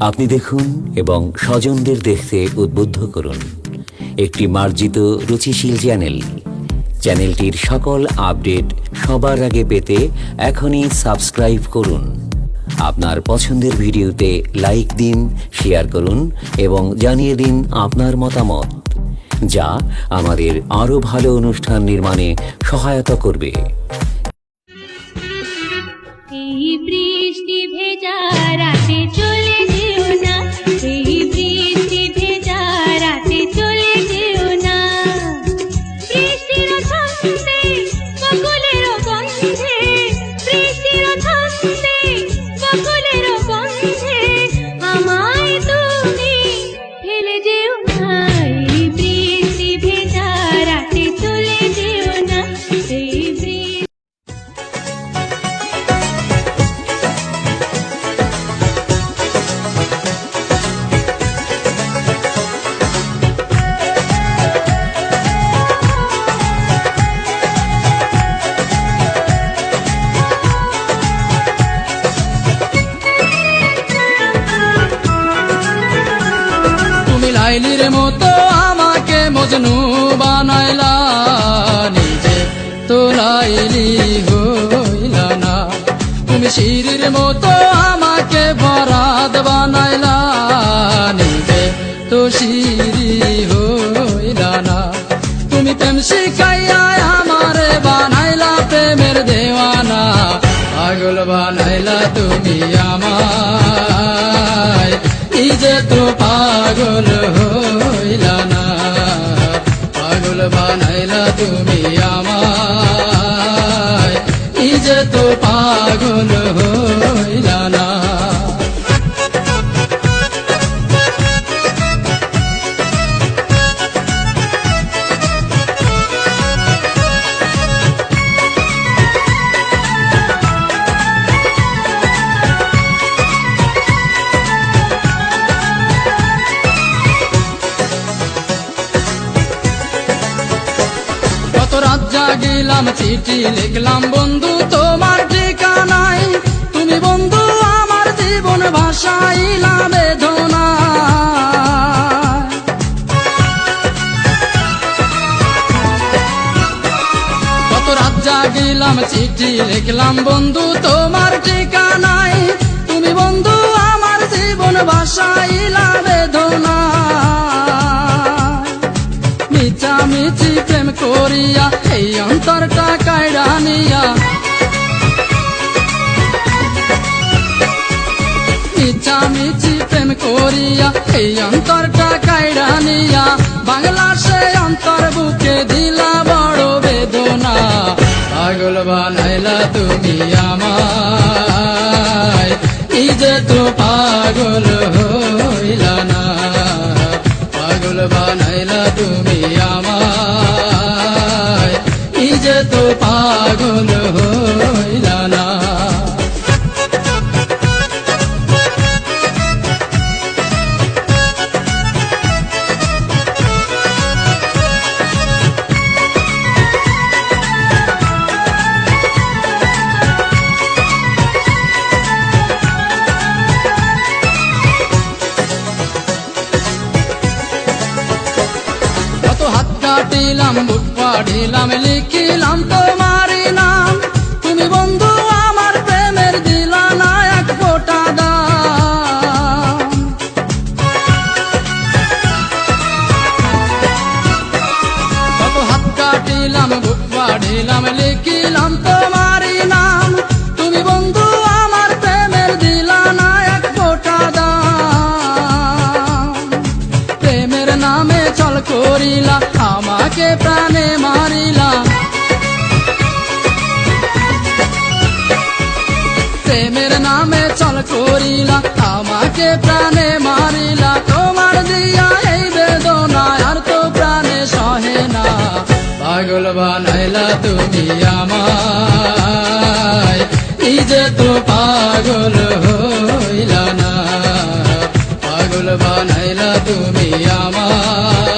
আপনি দেখুন এবং স্বজনদের দেখতে উদ্বুদ্ধ করুন একটি মার্জিত রুচিশীল চ্যানেলটির সকল আপডেট সবার আগে পেতে এখনই সাবস্ক্রাইব করুন। আপনার পছন্দের ভিডিওতে লাইক দিন, শেয়ার করুন এবং জানিয়ে দিন আপনার মতামত, যা আমাদের আরও ভালো অনুষ্ঠান নির্মাণে সহায়তা করবে। এই বৃষ্টি ভেজা রাতে চলে যেও না, এই বৃষ্টি ভেজা রাতে চলে যেও না। বৃষ্টির ছন্দে বকুলের গন্ধে, বৃষ্টির ছন্দে বকুলের গন্ধে আমায় তুমি ফেলে যেও না। এই বৃষ্টি ভেজা রাতে চলে যেও না, এই লাইলির মতো আমাকে মজনু বানাইলা, নিজে তো লাইলি হইলা না। তুমি শিরির মতো আমাকে বরাদ বানাইলা, নিজে তো শিরি হইলা না। তুমি প্রেম শিখাইয়া আমারে বানাইলা প্রেমের দেওয়ানা, পাগল বানাইলা তুমি আমায়, নিজে তো পাগল হইলা না। পাগল বানাইলা তুমি আমায়, নিজে তো পাগল হইলা না। রাত জাগিলাম, চিঠি লিখলাম বন্ধু তোমার ঠিকানায়, তুমি বন্ধু আমার জীবন ভাসাইলা বেদনা। কত রাত জাগিলাম, চিঠি লিখলাম বন্ধু তোমার ঠিকানায়, তুমি বন্ধু আমার জীবন ভাসাইলা বেদনা। মিছি প্রেম করিয়া এই অন্তরটা কাইড়া নিয়া, মিছি প্রেম করিয়া এই অন্তরটা কাইড়া নিয়া, বাংলা সে অন্তর বুকে দিলা বড় বেদনা। পাগল বানাইলা তুমি আমায়, নিজে তো পাগল হইলা না। পাগল বানাইলা তুমি আমায়, নিজে তো পাগল হইলা না। কাটিলাম বুক পাড়িলাম, লিখিলাম তোমারই নাম, তুমি বন্ধু আমার প্রেমের দিলা না এক ফোঁটা দাম। কত হাত কাটিলাম বুক পাড়িলাম, লিখিলাম তোমারই নাম, তুমি বন্ধু আমার প্রেমের দিলা না এক ফোঁটা দাম। প্রেমের নামে চল করিলা, আমাকে প্রাণে মারিলা, প্রেমের নামে চল করিলা, আমাকে প্রাণে মারিলা। তোমার দিয়া এই বেদনা আর তো প্রাণে সহে না। পাগল বানাইলা তুমি আমায়, নিজে তো পাগল হইলা না। পাগল বানাইলা তুমি আমায়,